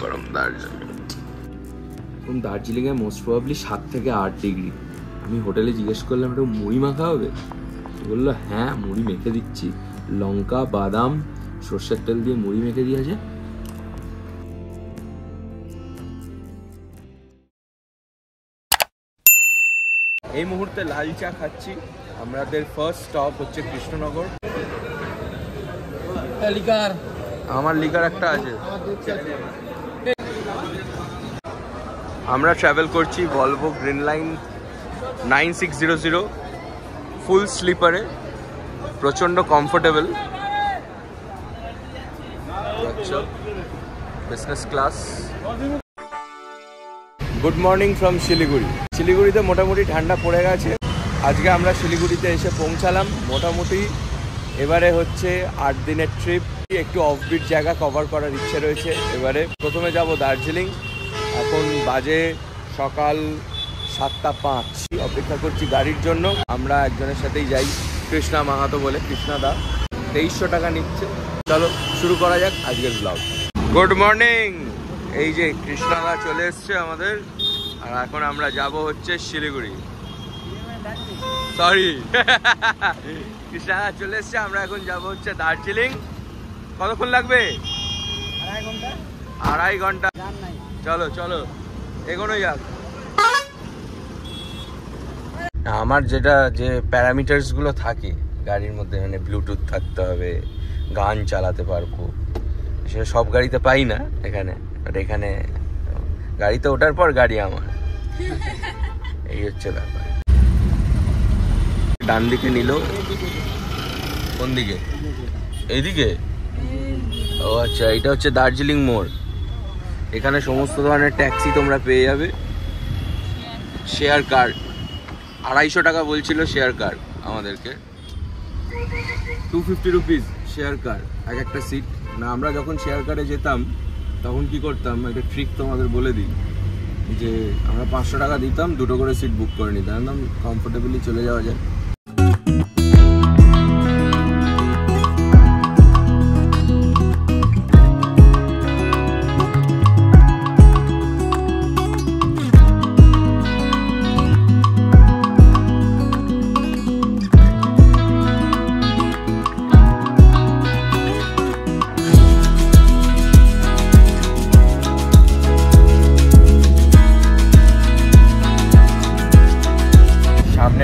গরম দার্জিলিংয়ে most probably 7 থেকে 8 ডিগ্রি। আমি হোটেলে জিজ্ঞেস করলাম একটু মুড়ি মাখা হবে, বললো হ্যাঁ মুড়ি মেখে দিচ্ছি, লঙ্কা বাদাম সর্ষের তেল দিয়ে মুড়ি মেখে দিয়েছে। এই মুহূর্তে লাল চা খাচ্ছি। আমাদের ফার্স্ট স্টপ হচ্ছে কৃষ্ণনগর। আমার লিকার একটা আছে। আমরা ট্রাভেল করছি ভলভো গ্রিন লাইন 9600 ফুল স্লিপারে, প্রচন্ড comfortable, business class. Good morning from Siliguri. শিলিগুড়িতে মোটামুটি ঠান্ডা পড়ে গেছে। আজকে আমরা শিলিগুড়িতে এসে পৌঁছালাম মোটামুটি। এবারে হচ্ছে 8 দিনের ট্রিপ, একটু অফবিট জায়গা কভার করার ইচ্ছে রয়েছে। এবারে প্রথমে যাব দার্জিলিং। এখন বাজে সকাল 7:05। অপেক্ষা করছি গাড়ির জন্য। আমরা একজনের সাথেই যাই, কৃষ্ণা মাহাতো বলে, কৃষ্ণা দা। 2300 টাকা নিচ্ছে। চলো শুরু করা যাক আজকের ব্লগ। Good morning. এই যে কৃষ্ণা দা চলে এসছে আমাদের, আর এখন আমরা যাব হচ্ছে শিলিগুড়ি। সরি কৃষ্ণা দা চলে এসছে, আমরা এখন যাব হচ্ছে দার্জিলিং। কতক্ষণ লাগবে? 2.5 ঘন্টা। চলো চলো এগোনো যাক। আমার যেটা যে প্যারামিটার্স গুলো থাকে গাড়ির মধ্যে, মানে ব্লুটুথ থাকতে হবে, গান চালাতে পারবো, সেটা সব গাড়িতে পাই না এখানে। বাট এখানে গাড়িতে ওঠার পর গাড়ি আমার, এই হচ্ছে ব্যাপার। ডান দিকে নিল, কোন দিকে? এইদিকে? ও আচ্ছা, এটা হচ্ছে দার্জিলিং মোড়। এখানে সমস্ত ধরনের ট্যাক্সি তোমরা পেয়ে যাবে। শেয়ার কার 250 টাকা বলছিল শেয়ার কার আমাদেরকে, 250 রুপিস শেয়ার কার এক একটা সিট। না আমরা যখন শেয়ার কারে যেতাম তখন কি করতাম, একটা ট্রিক তোমাদের বলে দিই, যে আমরা 500 টাকা দিতাম, 2টো করে সিট বুক করে নিতাম, একদম কমফোর্টেবলি চলে যাওয়া যায়।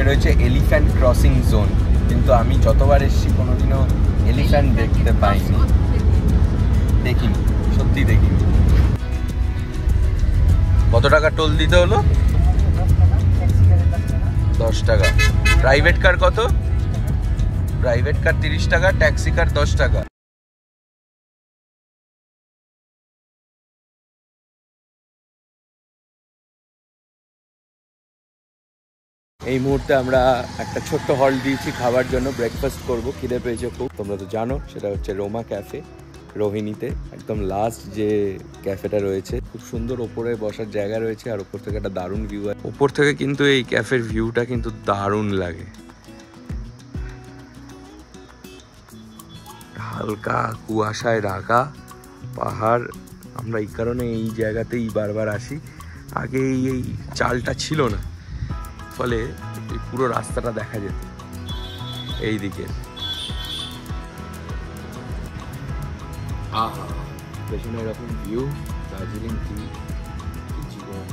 রয়েছে এলিফ্যান্ট ক্রসিং জোন, কিন্তু আমি যতবার এসেছি কোনোদিনও এলিফ্যান্ট দেখতে পাইনি, দেখিনি, সত্যি দেখিনি। কত টাকা টোল দিতে হলো? 10 টাকা। প্রাইভেট কার কত? প্রাইভেট কার 30 টাকা, ট্যাক্সি কার 10 টাকা। এই মুহূর্তে আমরা একটা ছোট্ট হল দিয়েছি খাবার জন্য, ব্রেকফাস্ট করব, খিদে পেয়েছে খুব। তোমরা তো জানো সেটা হচ্ছে রোমা ক্যাফে, রোহিণীতে একদম লাস্ট যে ক্যাফেটা রয়েছে। খুব সুন্দর ওপরে বসার জায়গা রয়েছে, আর ওপর থেকে একটা দারুণ ভিউ আছে। ওপর থেকে কিন্তু এই ক্যাফের ভিউটা কিন্তু দারুণ লাগে, হালকা কুয়াশায় ঢাকা পাহাড়। আমরা এই কারণে এই জায়গাতেই বারবার আসি। আগে এই চালটা ছিল না, ফলে এই পুরো রাস্তাটা দেখা যেত এই দিকে। আহা, পেছনে এরকম ভিউ, দার্জিলিং টি, জীবন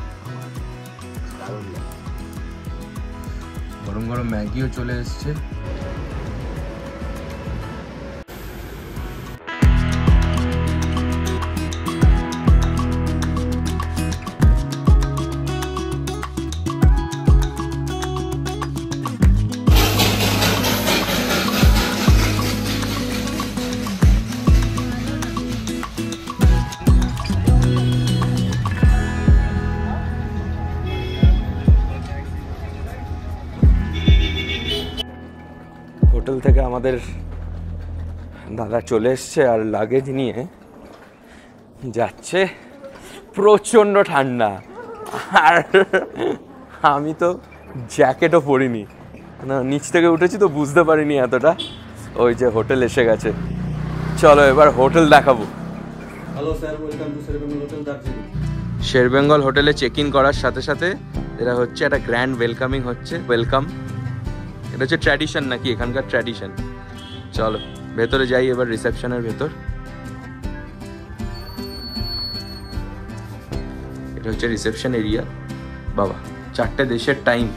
দারুণ লাগে। গরম গরম ম্যাগিও চলে এসছে। হোটেল থেকে আমাদের দাদা চলে এসছে আর লাগেজ নিয়ে যাচ্ছে। প্রচণ্ড ঠান্ডা, আর আমি তো জ্যাকেটও পরিনি, নিচ থেকে উঠেছি তো বুঝতে পারিনি এতটা। ওই যে হোটেল এসে গেছে, চলো এবার হোটেল দেখাবো। Hello sir, welcome to Sher Bengal hotel Darjeeling. Sher Bengal হোটেলে চেক ইন করার সাথে সাথে এটা হচ্ছে একটা গ্র্যান্ড ওয়েলকামিং হচ্ছে। ওয়েলকাম, এটা হচ্ছে ট্র্যাডিশন নাকি এখানকার ট্র্যাডিশন। চলো ভেতরে যাই এবার, রিসেপশনের ভেতর। এটা হচ্ছে রিসেপশন এরিয়া। বাবা, 4টে দেশের টাইম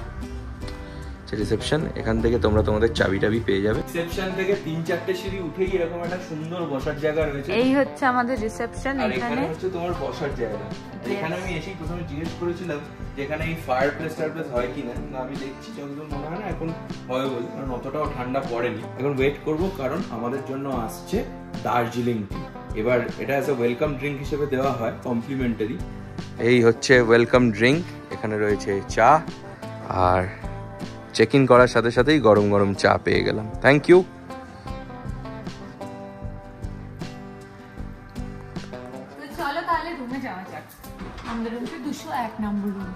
রিসেপশন। এখান থেকে তোমরা তোমাদের চাবি টাবি পেয়ে যাবে। রিসেপশন থেকে 3-4টে সিঁড়ি উঠেই এরকম একটা সুন্দর বসার জায়গা রয়েছে। এই হচ্ছে আমাদের রিসেপশন। এখানে হচ্ছে তোমার বসার জায়গা। এখানে আমি এসেই প্রথমে জিজ্ঞেস করেছিলাম যেখানে এই ফায়ার প্লেস হয় কিনা, না আমি দেখছি যতদূর মনে হয় না এখন হয় বলে, কারণ অতটাও ঠান্ডা পড়েনি। এখন ওয়েট করব, কারণ আমাদের জন্য আসছে দার্জিলিং টি। এবার এটা অ্যাজ এ ওয়েলকাম ড্রিঙ্ক হিসেবে দেওয়া হয়, কমপ্লিমেন্টারি। এই হচ্ছে ওয়েলকাম ড্রিঙ্ক। এখানে রয়েছে চা, আর চেক ইন করার সাথে সাথেই গরম গরম চা পেয়ে গেলাম। Thank you. চলো তাহলে রুমে যাওয়া যাক। আমাদের রুমটা 201 নম্বর রুম।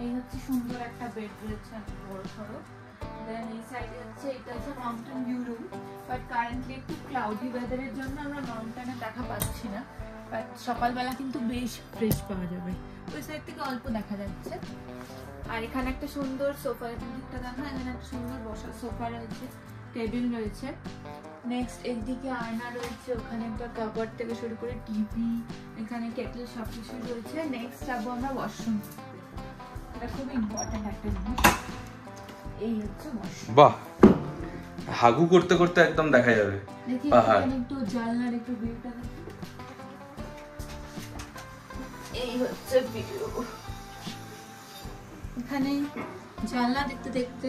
এই হচ্ছে সুন্দর একটা বেড রয়েছে, বড় সড়ো। দেন এই সাইডে হচ্ছে এটা হচ্ছে mountain view room, but currently একটু ক্লাউডি ওয়েদারের জন্য আমরা মাউন্টেনে দেখা পাচ্ছি না। বাট সকালবেলা কিন্তু বেশ ফ্রেশ পাওয়া যাবে। ওই সাইড থেকে অল্প দেখা যাচ্ছে। আর এখানে একটা সুন্দর সোফা, দিকটা দেখো, এখানে একটা সুন্দর বসার সোফা রয়েছে, টেবিল রয়েছে। নেক্সট এদিকে আয়না রয়েছে, ওখানে একটা কাপড় থেকে শুরু করে টিভি, এখানে কেটল সবকিছু রয়েছে। নেক্সট যাবো আমরা ওয়াশরুম। এটা খুব ইম্পর্টেন্ট একটা জিনিস। এই হচ্ছে ওয়াশরুম। বাহ, হাগু করতে করতে একদম দেখা যাবে পাহাড়। একটু জানলার একটু ভিউটা দেখো। এই হচ্ছে ভিউ। এখানে জানলা দেখতে দেখতে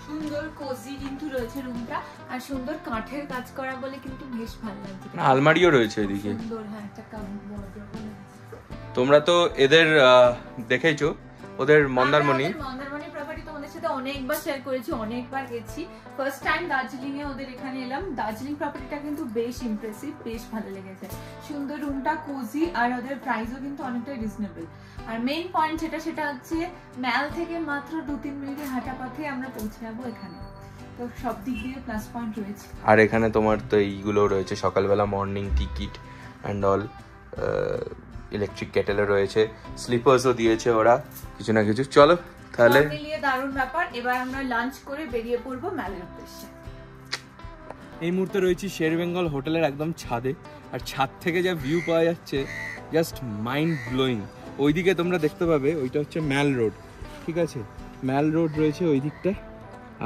সুন্দর কোজি কিন্তু রয়েছে রুমটা, আর সুন্দর কাঠের কাজ করা বলে কিন্তু বেশ ভালো লাগছে। আলমারিও রয়েছে এদিকে সুন্দর। হ্যাঁ, একটা তোমরা তো এদের দেখেছো, ওদের মন্দারমণি প্রপার্টি তোমাদের সাথে অনেকবার শেয়ার করেছি, অনেকবার গেছি। ফার্স্ট টাইম দার্জিলিং এ ওদের এখানে এলাম। দার্জিলিং প্রপার্টিটা কিন্তু বেশ ইমপ্রেসিভ, বেশ ভালো লেগেছে। সুন্দর রুমটা, কোজি, আর ওদের প্রাইসও কিন্তু অনেকটাই রিজনেবল। আর মেইন পয়েন্ট সেটা হচ্ছে ম্যাল থেকে মাত্র 2-3 মিনিটের হাঁটা পথে আমরা পৌঁছে যাবো এখানে। তো সব দিক দিয়ে প্লাস পয়েন্ট রয়েছে। আর এখানে তোমার তো এইগুলো রয়েছে, সকালবেলা morning ticket and all, electric কেটেলও রয়েছে, স্লিপার্সও দিয়েছে ওরা কিছু না কিছু। চলো তাহলে, মিলিয়ে দারুণ ব্যাপার। এবার আমরা লাঞ্চ করে বেরিয়ে পড়বো ম্যালের উদ্দেশ্যে। এই মুহূর্তে রয়েছি শের বেঙ্গল হোটেলের একদম ছাদে, আর ছাদ থেকে যা ভিউ পাওয়া যাচ্ছে জাস্ট মাইন্ড ব্লোয়িং। ওইদিকে তোমরা দেখতে পাবে, ওইটা হচ্ছে ম্যাল রোড, ঠিক আছে? ম্যাল রোড রয়েছে ওই দিকটা,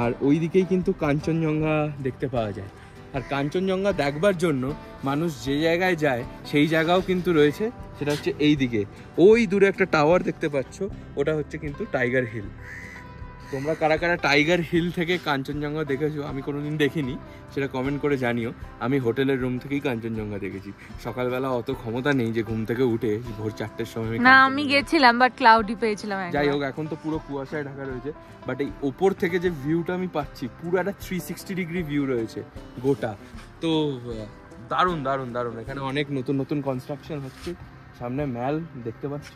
আর ওই দিকেই কিন্তু কাঞ্চনজঙ্ঘা দেখতে পাওয়া যায়। আর কাঞ্চনজঙ্ঘা দেখবার জন্য মানুষ যে জায়গায় যায় সেই জায়গাও কিন্তু রয়েছে, সেটা হচ্ছে এই দিকে। ওই দূরে একটা টাওয়ার দেখতে পাচ্ছ, ওটা হচ্ছে কিন্তু টাইগার হিল। তোমরা কারা কারা টাইগার হিল থেকে কাঞ্চনজঙ্ঘা দেখেছো? আমি কোনোদিন দেখিনি, সেটা কমেন্ট করে জানিও। আমি হোটেলের রুম থেকেই কাঞ্চনজঙ্ঘা দেখেছি। সকালবেলা অত ক্ষমতা নেই যে ঘুম থেকে উঠে ভোর 4টের সময়। না, আমি গেছিলাম, বাট ক্লাউডি পেয়েছিলাম। যাই হোক, এখন তো পুরো কুয়াশায় ঢাকা রয়েছে, বাট এই ওপর থেকে যে ভিউটা আমি পাচ্ছি, পুরো একটা 360 ডিগ্রি ভিউ রয়েছে গোটা। তো দারুণ দারুণ দারুণ। এখানে অনেক নতুন নতুন কনস্ট্রাকশন হচ্ছে, সামনে ম্যাল দেখতে পাচ্ছ,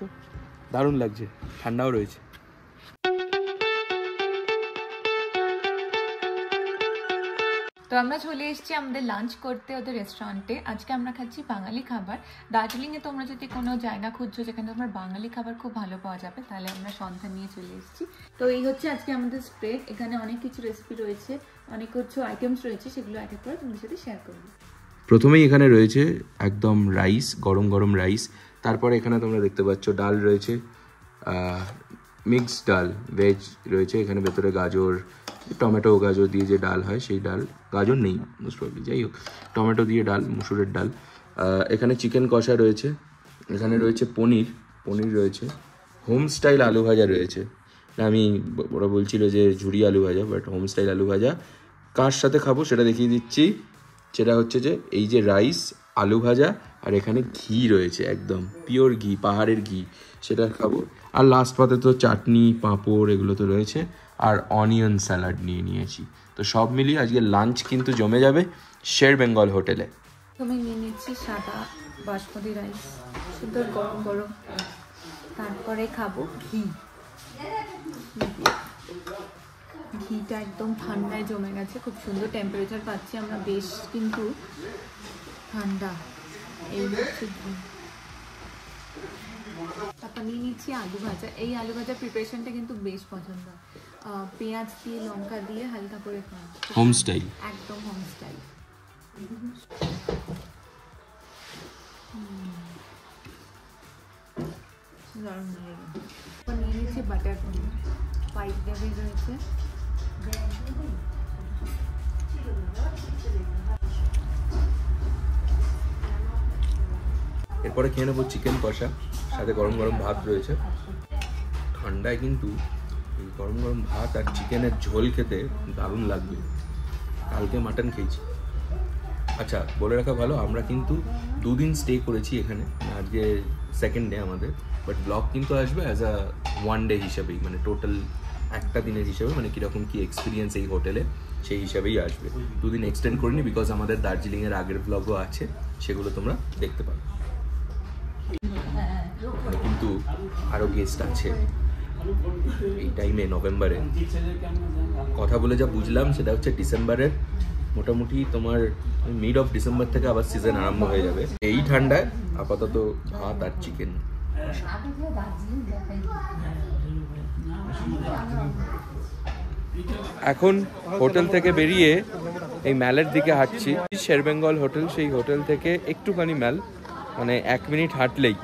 দারুণ লাগছে, ঠান্ডাও রয়েছে। তো আমরা চলে এসেছি আমাদের লাঞ্চ করতে ওদের রেস্টুরেন্টে। আজকে আমরা খাচ্ছি বাঙালি খাবার। দার্জিলিংয়ে তোমরা যদি কোনো জায়গা খুঁজছো যেখানে তোমার বাঙালি খাবার খুব ভালো পাওয়া যাবে, তাহলে আমরা সন্ধান নিয়ে চলে এসেছি। তো এই হচ্ছে আজকে আমাদের স্প্রেড। এখানে অনেক কিছু রেসিপি রয়েছে, অনেক কিছু আইটেমস রয়েছে, সেগুলো এক এক করে তোমাদের সাথে শেয়ার করবো। প্রথমেই এখানে রয়েছে একদম রাইস, গরম গরম রাইস। তারপরে এখানে তোমরা দেখতে পাচ্ছ ডাল রয়েছে, মিক্সড ডাল, ভেজ রয়েছে। এখানে ভেতরে গাজর, টমেটো গাজর দিয়ে যে ডাল হয় সেই ডাল, গাজর নেই মোস্ট প্রবলি, যাই হোক টমেটো দিয়ে ডাল, মুসুরের ডাল। এখানে চিকেন কষা রয়েছে, এখানে রয়েছে পনির রয়েছে, হোম স্টাইল আলু ভাজা রয়েছে। আমি ওরা বলছিল যে ঝুড়ি আলু ভাজা, বাট হোম স্টাইল আলু ভাজা। কার সাথে খাবো সেটা দেখিয়ে দিচ্ছি। সেটা হচ্ছে যে এই যে রাইস, আলু ভাজা, আর এখানে ঘি রয়েছে, একদম পিওর ঘি, পাহাড়ের ঘি, সেটা খাবো। আর লাস্ট পাতে তো চাটনি, পাঁপড় এগুলো তো রয়েছে, আর অনিয়ন স্যালাড নিয়ে নিয়েছি। তো সব মিলিয়ে আজকে লাঞ্চ কিন্তু জমে যাবে শের বেঙ্গল হোটেলে। আমি নিয়ে নিচ্ছি সাদা বাসমতি রাইস, সুন্দর গরম গরম। তারপরে খাবো ঘি। ঘিটা একদম ঠান্ডায় জমে গেছে, খুব সুন্দর টেম্পারেচার পাচ্ছি আমরা, বেশ কিন্তু ঠান্ডা। এই হচ্ছে ঘি। তারপর নিয়ে নিচ্ছি আলু ভাজা। এই আলু ভাজা প্রিপারেশনটা কিন্তু বেশ পছন্দ, পেঁয়াজ দিয়ে লঙ্কা দিয়ে হালকা করে খাওয়া, হোম স্টাইল, একদম হোম স্টাইল। নিয়ে নিচ্ছি বাটার পনির, পাইপ দেবে রয়েছে। এরপরে খেয়ে নেবো চিকেন কষা, সাথে গরম গরম ভাত রয়েছে। ঠান্ডায় কিন্তু এই গরম গরম ভাত আর চিকেনের ঝোল খেতে দারুণ লাগবে। কালকে মাটন খেয়েছি। আচ্ছা, বলে রাখা ভালো, আমরা কিন্তু 2 দিন স্টে করেছি এখানে, আজকে সেকেন্ড ডে আমাদের, বাট ব্লগ কিন্তু আসবে অ্যাজ আ 1 ডে হিসাবেই, মানে টোটাল একটা দিনের হিসাবে, মানে কীরকম কী এক্সপিরিয়েন্স এই হোটেলে সেই হিসাবেই আসবে। 2 দিন এক্সটেন্ড করিনি, বিকজ আমাদের দার্জিলিংয়ের আগের ব্লগও আছে, সেগুলো তোমরা দেখতে পারো। কিন্তু আরও গেস্ট আছে এই টাইমে, নভেম্বরে। কথা বলে যা বুঝলাম সেটা হচ্ছে ডিসেম্বরের মোটামুটি তোমার মিড অফ ডিসেম্বর থেকে আবার সিজন আরম্ভ হয়ে যাবে। এই ঠান্ডায় আপাতত ভাত আর চিকেন। এখন হোটেল থেকে বেরিয়ে এই ম্যালের দিকে হাঁটছি। শেরবেঙ্গল হোটেল, সেই হোটেল থেকে একটুখানি ম্যাল, মানে 1 মিনিট হাঁটলেই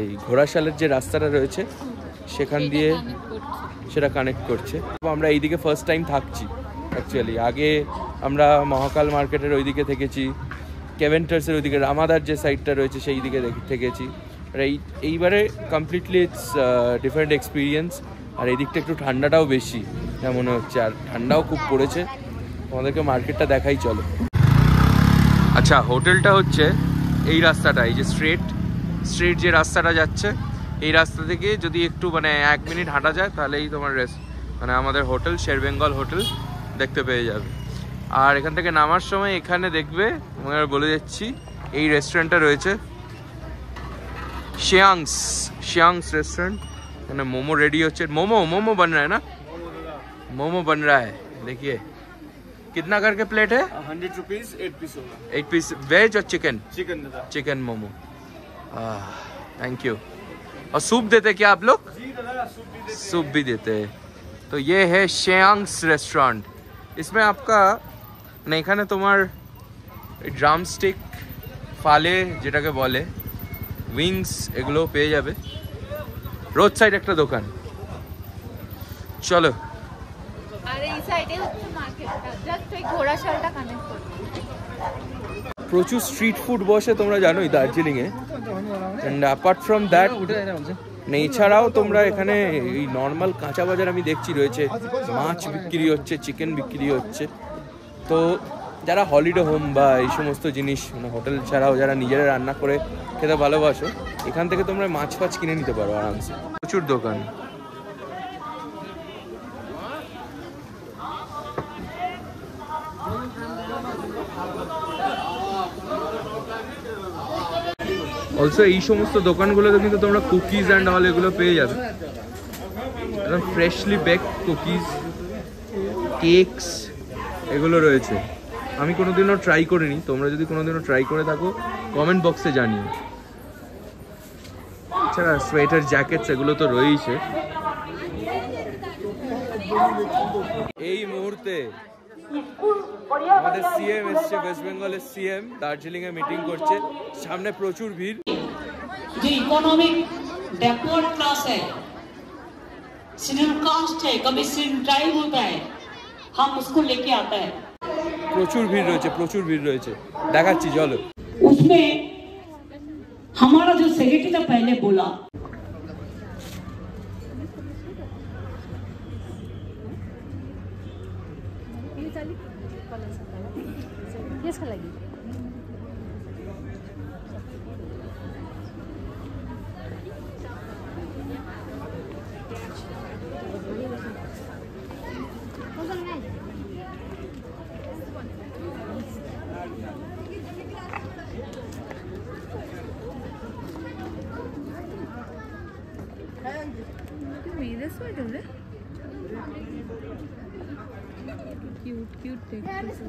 এই ঘোড়াশালের যে রাস্তাটা রয়েছে সেখান দিয়ে সেটা কানেক্ট করছে। আমরা এইদিকে ফার্স্ট টাইম থাকছি অ্যাকচুয়ালি। আগে আমরা মহাকাল মার্কেটের ওইদিকে থেকেছি, কেভেন্টার্সের ওইদিকে রামাদার যে সাইডটা রয়েছে সেই দিকে থেকেছি। আর এইবারে কমপ্লিটলি ইটস ডিফারেন্ট এক্সপিরিয়েন্স। আর এই দিকটা একটু ঠান্ডাটাও বেশি মনে হচ্ছে, আর ঠান্ডাও খুব পড়েছে। তোমাদেরকে মার্কেটটা দেখাই চলো। আচ্ছা, হোটেলটা হচ্ছে এই রাস্তাটা, এই যে স্ট্রেট যে রাস্তাটা যাচ্ছে, এই রাস্তা থেকে যদি একটু মানে 1 মিনিট হাঁটা যায় তাহলেই তোমার মানে আমাদের হোটেল শেরবেঙ্গল হোটেল দেখতে পেয়ে যাবে। আর এখান থেকে নামার সময় এখানে দেখবে, আমি বলে যাচ্ছি, এই রেস্টুরেন্টটা রয়েছে श्यांग्स रेस्टोरेंट। एंड मोमो रेडी हो, मोमो बन रहा है ना, मोमो बन रहा है। देखिए कितना करके प्लेट है? 100 रुपीज 8 पीस होगा। 8 पीस वेज और चिकन मोमो। Thank you. और सूप देते क्या आप लोग? सूप भी देते हैं। तो ये है श्यांग्स रेस्टोरेंट। इसमें आपका नहीं खाने तुम्हार ड्राम स्टिक, फाले যেটাকে বলে, উইংস, এগুলো পেয়ে যাবে। রোড সাইড একটা দোকান। চলো। আর এই সাইডে হচ্ছে মার্কেটটা, জাস্ট ওই ঘোড়াশালটা কানেক্ট করতে। প্রচুর স্ট্রিট ফুড বসে তোমরা জানোই দার্জিলিংয়ে। অ্যান্ড অ্যাপার্ট ফ্রম দ্যাট, এছাড়াও তোমরা এখানে এই নর্মাল কাঁচা বাজার আমি দেখছি রয়েছে, মাছ বিক্রি হচ্ছে, চিকেন বিক্রি হচ্ছে। তো যারা হলিডে হোম বা এই সমস্ত জিনিস, মানে হোটেল ছাড়াও যারা নিজেরা রান্না করে খেতে ভালোবাসো, এখান থেকে তোমরা মাছ ফাছ কিনে নিতে পারো আরামসে। প্রচুর দোকান। অলসো এই সমস্ত দোকানগুলোতে কিন্তু তোমরা কুকিজ অ্যান্ড অল এগুলো পেয়ে যাবে, একদম ফ্রেশলি বেকড কুকিজ, কেকস এগুলো রয়েছে। আমি কোনোদিনও ট্রাই করিনি, তোমরা যদি কোনোদিনও ট্রাই করে থাকো কমেন্ট বক্সে জানিও। এছাড়া সোয়েটার, জ্যাকেটস এগুলো তো রয়েছে। এই মুহূর্তে আমাদের সিএম এসছে, ওয়েস্ট বেঙ্গলের সিএম দার্জিলিংয়ে মিটিং করছে, সামনে প্রচুর ভিড়। जो इकोनॉमिक बैकवर्ड क्लास है, शेड्यूल कास्ट है, कभी ट्राइब होता है, हम उसको लेके आता है। প্রচুর ভিড় রয়েছে, দেখাচ্ছি চলো। उसमें हमारा जो सेक्रेटरी था पहले बोला, মেয়েদের সোয়েটার রে কিউট কিউট দেখতেছে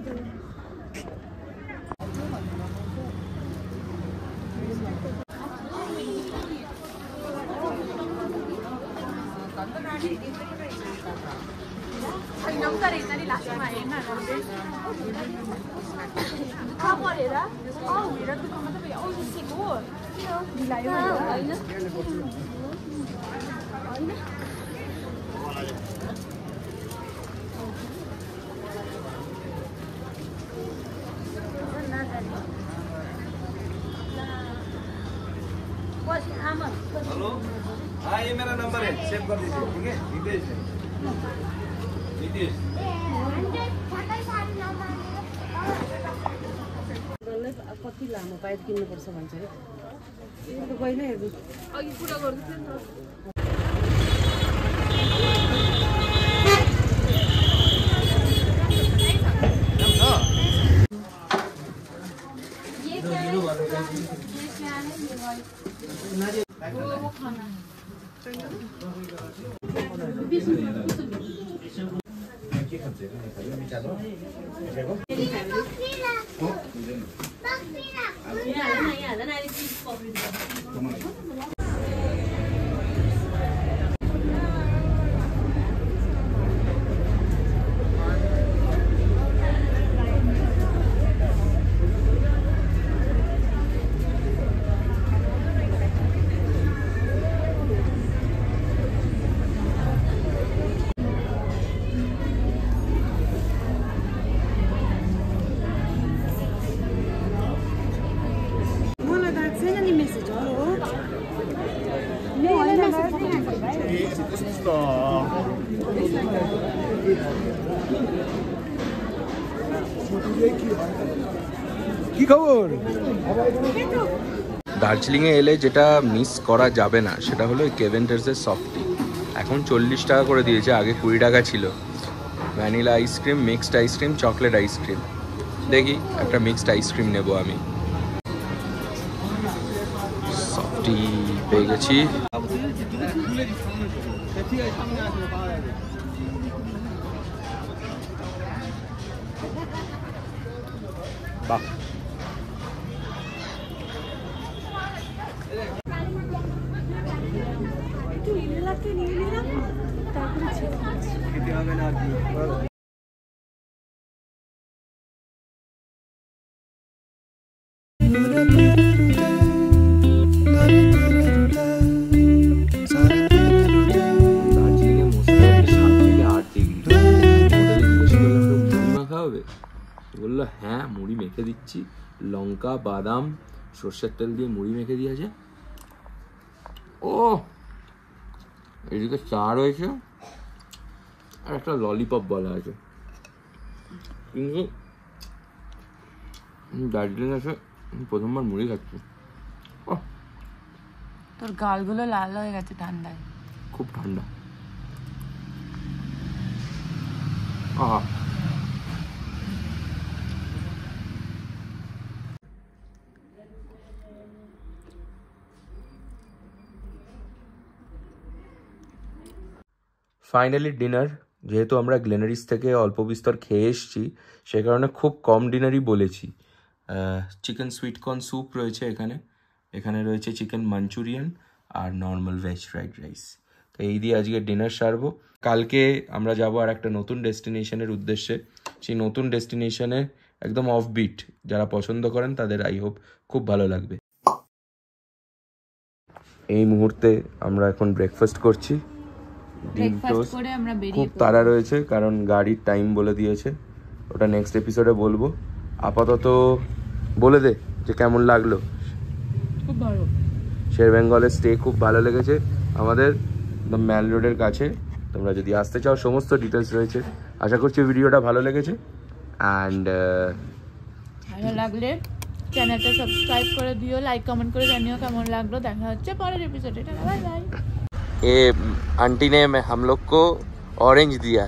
हेलो हाँ ये मेरा नंबर है सेव कर दीजिए ठीक है नितेश है नितेश कति लामो पाइप किन्नुपर्छ भन्छ है यो त गइन हेर्नु अघि कुरा गर्दै थियो কি খবর দার্জিলিংয়ে এলে যেটা মিস করা যাবে না সেটা হলো কেভেন্টার্সের সফটি এখন 40 টাকা করে দিয়েছে আগে 20 টাকা ছিল vanilla ice cream mixed ice cream chocolate ice cream দেখি একটা মিক্সড আইসক্রিম নেব আমি সফটি পেয়ে গেছি বাহ বললো হ্যাঁ মুড়ি মেখে দিচ্ছি লঙ্কা বাদাম সর্ষের তেল দিয়ে মুড়ি মেখে দিয়েছে ও এদিকে চা রয়েছে আর একটা ললিপপ বলা আছে কিন্তু দার্জিলিং এসে প্রথমবার মুড়ি খাচ্ছি তোর গালগুলো লাল হয়ে গেছে ঠান্ডায় খুব ঠান্ডা আহা ফাইনালি ডিনার যেহেতু আমরা গ্লেনারিস থেকে অল্প বিস্তর খেয়ে এসেছি সে কারণে খুব কম ডিনারই বলেছি চিকেন সুইট কর্ন স্যুপ রয়েছে এখানে রয়েছে চিকেন মাঞ্চুরিয়ান আর নর্মাল ভেজ ফ্রাইড রাইস তো এই দিয়ে আজকে ডিনার সারবো কালকে আমরা যাবো আর একটা নতুন ডেস্টিনেশনের উদ্দেশ্যে সেই নতুন ডেস্টিনেশনে একদম অফবিট যারা পছন্দ করেন তাদের আই হোপ খুব ভালো লাগবে এই মুহূর্তে আমরা এখন ব্রেকফাস্ট করছি ডিম টোস্ট খুব তাড়া রয়েছে কারণ গাড়ির টাইম বলে দিয়েছে ওটা নেক্সট এপিসোডে বলবো আপাতত বলে দে যে কেমন লাগলো খুব ভালো শের বেঙ্গলের স্টে খুব ভালো লেগেছে আমাদের একদম ম্যাল রোডের কাছে তোমরা যদি আসতে চাও সমস্ত ডিটেলস রয়েছে আশা করছি ভিডিওটা ভালো লেগেছে অ্যান্ড ভালো লাগলে চ্যানেলটা সাবস্ক্রাইব করে দিও লাইক কমেন্ট করে জানিও কেমন লাগলো দেখা হচ্ছে পরের এপিসোডে বাই বাই ये आंटी ने हम लोग को ऑरेंज दिया